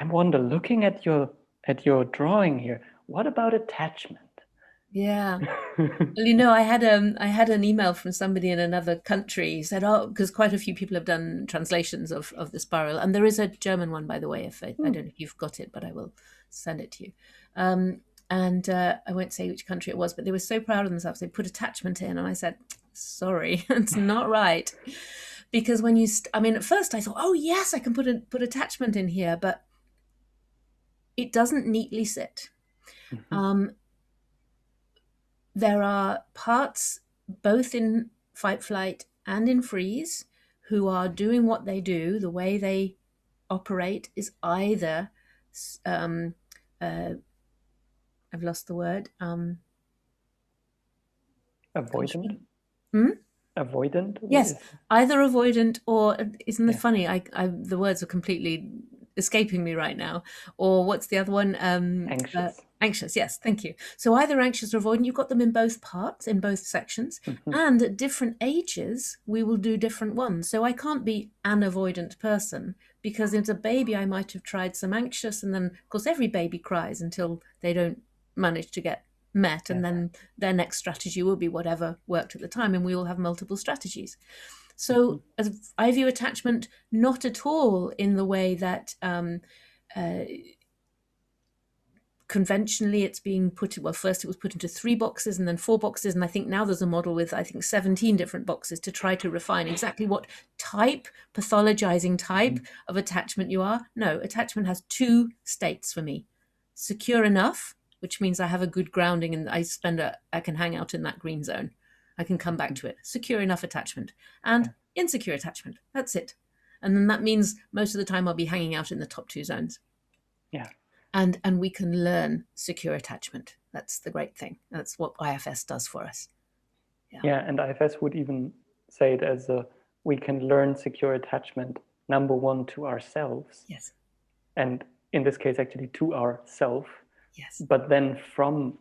I wonder, looking at your drawing here, what about attachment? Yeah. Well, you know, I had an email from somebody in another country who said, "Oh, because quite a few people have done translations of the spiral, and there is a German one, by the way. If I Hmm. don't know if you've got it, but I will send it to you." And I won't say which country it was, but they were so proud of themselves. They put attachment in, and I said, "Sorry, it's not right." Because when I mean, at first I thought, "Oh yes, I can put attachment in here," but it doesn't neatly sit. Mhm. Um, there are parts both in fight, flight, and in freeze who are doing what they do. The way they operate is either, um, uh, I've lost the word. Gosh, Avoidant? hmm? Avoidant Yes, is, either avoidant or isn't it yeah, funny? The words are completely escaping me right now. Or what's the other one? anxious. Anxious. Yes, thank you. So either anxious or avoidant. You've got them in both parts, in both sections, Mhm. and at different ages, we will do different ones. So I can't be an avoidant person because as a baby, I might have tried some anxious, and then of course every baby cries until they don't manage to get met, Yeah. and then their next strategy will be whatever worked at the time, and we all have multiple strategies. Mhm. So as I view attachment not at all in the way that uh, conventionally it's being put, well, first it was put into 3 boxes and then 4 boxes, and I think now there's a model with, I think, 17 different boxes to try to refine exactly what type, pathologizing type Mhm. of attachment you are. No, attachment has 2 states for me: secure enough, which means I have a good grounding and I can hang out in that green zone, I can come back Mhm. to it. Secure enough attachment. Yeah. And insecure attachment, that's it. And then that means most of the time I'll be hanging out in the top 2 zones. Yeah. And we can learn secure attachment. That's the great thing. That's what IFS does for us. Yeah. Yeah. And IFS would even say it as a we can learn secure attachment, number one, to ourselves, Yes. and in this case, actually to ourself. Yes. But then from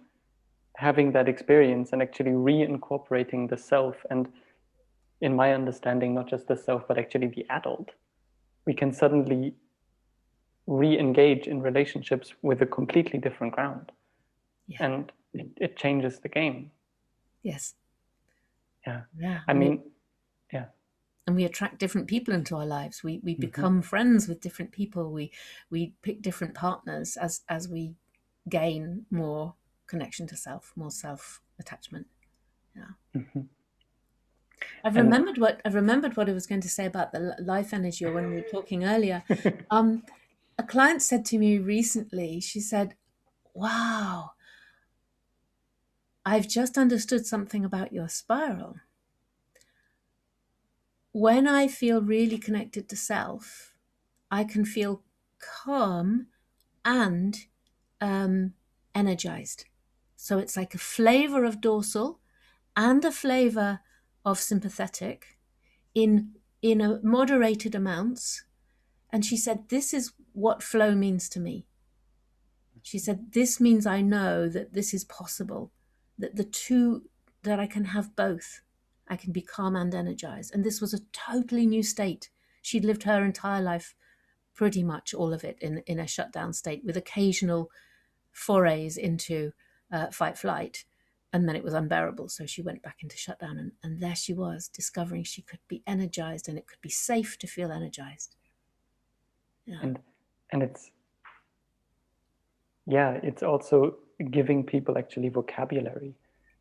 having that experience and actually reincorporating the self, and in my understanding, not just the self, but actually the adult, we can suddenly re-engage in relationships with a completely different ground, Yeah. and it changes the game. Yes. Yeah. Yeah. I mean, yeah. And we attract different people into our lives. We Mm-hmm. become friends with different people. We pick different partners as we gain more connection to self, more self attachment. Yeah. Mm-hmm. I've And remembered what I was going to say about the life energy, or when we were talking earlier. Um, a client said to me recently, she said, "Wow, I've just understood something about your spiral. When I feel really connected to self, I can feel calm and energized. So it's like a flavor of dorsal and a flavor of sympathetic in a moderated amounts." And she said, "This is what flow means to me." She said, "This means I know that this is possible, that the two, that I can have both. I can be calm and energized." And this was a totally new state. She'd lived her entire life, pretty much all of it, in a shutdown state with occasional forays into fight flight. And then it was unbearable. So she went back into shutdown. And there she was, discovering she could be energized and it could be safe to feel energized. Yeah. and and it's, yeah, it's also giving people actually vocabulary,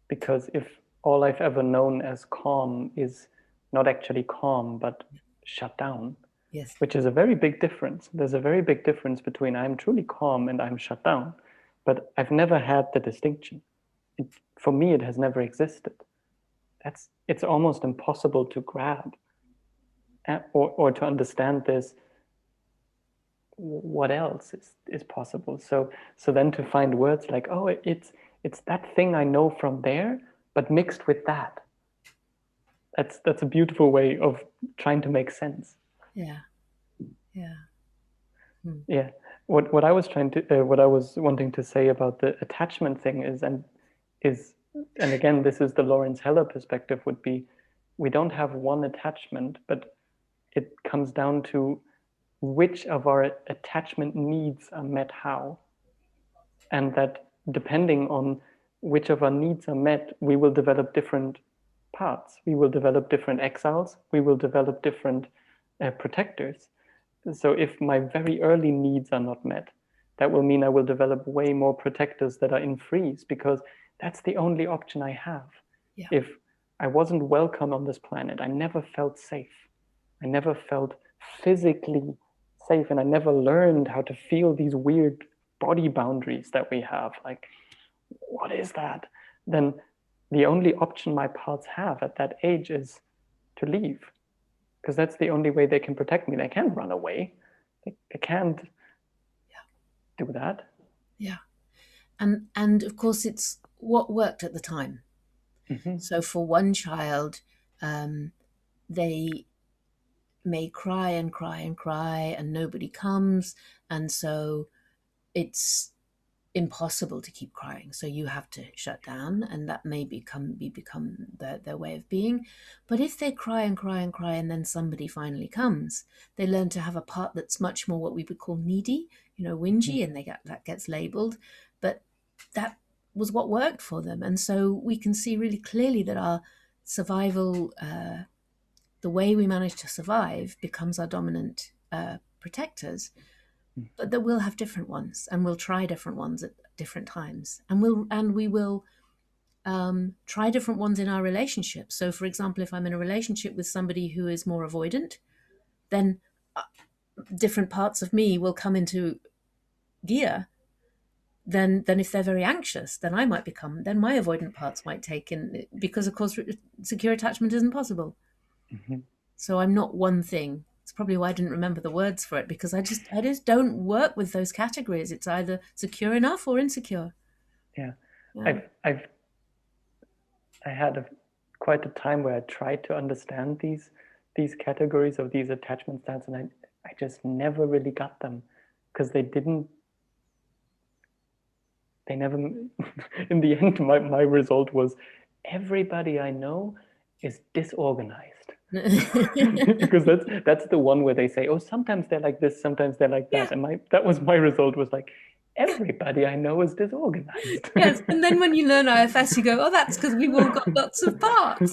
because if all I've ever known as calm is not actually calm but shut down, Yes. which is a very big difference. There's a very big difference between I'm truly calm and I'm shut down, but I've never had the distinction. It, for me, it has never existed. It's almost impossible to grab, or to understand this. What else is possible? So then to find words like, oh, it's that thing I know from there, but mixed with that. That's a beautiful way of trying to make sense. Yeah. Yeah. Hmm. Yeah. What I was trying to what I was wanting to say about the attachment thing is and again, this is the Lawrence Heller perspective, would be we don't have one attachment, but it comes down to which of our attachment needs are met how. And that depending on which of our needs are met, we will develop different parts. We will develop different exiles. We will develop different protectors. So if my very early needs are not met, that will mean I will develop way more protectors that are in freeze, because that's the only option I have. Yeah. If I wasn't welcome on this planet, I never felt safe. I never felt physically safe, and I never learned how to feel these weird body boundaries that we have. Like, what is that? Then the only option my parts have at that age is to leave, because that's the only way they can protect me. They can't run away. They can't do that. Yeah. And of course, it's what worked at the time. Mm-hmm. So for one child, they may cry and cry and cry, and nobody comes, and so it's impossible to keep crying. So you have to shut down, and that may become their way of being. But if they cry and cry and cry, and then somebody finally comes, they learn to have a part that's much more what we would call needy, whingy, and that gets labeled. But that was what worked for them, and so we can see really clearly that our survival, the way we manage to survive, becomes our dominant protectors. But that we'll have different ones, and we'll try different ones at different times, and we will try different ones in our relationships. So, for example, if I'm in a relationship with somebody who is more avoidant, then different parts of me will come into gear. Then if they're very anxious, then my avoidant parts might take in, because of course secure attachment isn't possible. Mm-hmm. So I'm not one thing. It's probably why I didn't remember the words for it, because I just don't work with those categories. It's either secure enough or insecure. Yeah. Yeah. I had quite a time where I tried to understand these categories of these attachment styles, and I just never really got them, because they never in the end my result was everybody I know is disorganized. Because that's the one where they say, oh, sometimes they're like this, sometimes they're like that. Yeah. And that was my result, was like, everybody I know is disorganized. Yes. And then when you learn IFS, you go, oh, that's because we've all got lots of parts.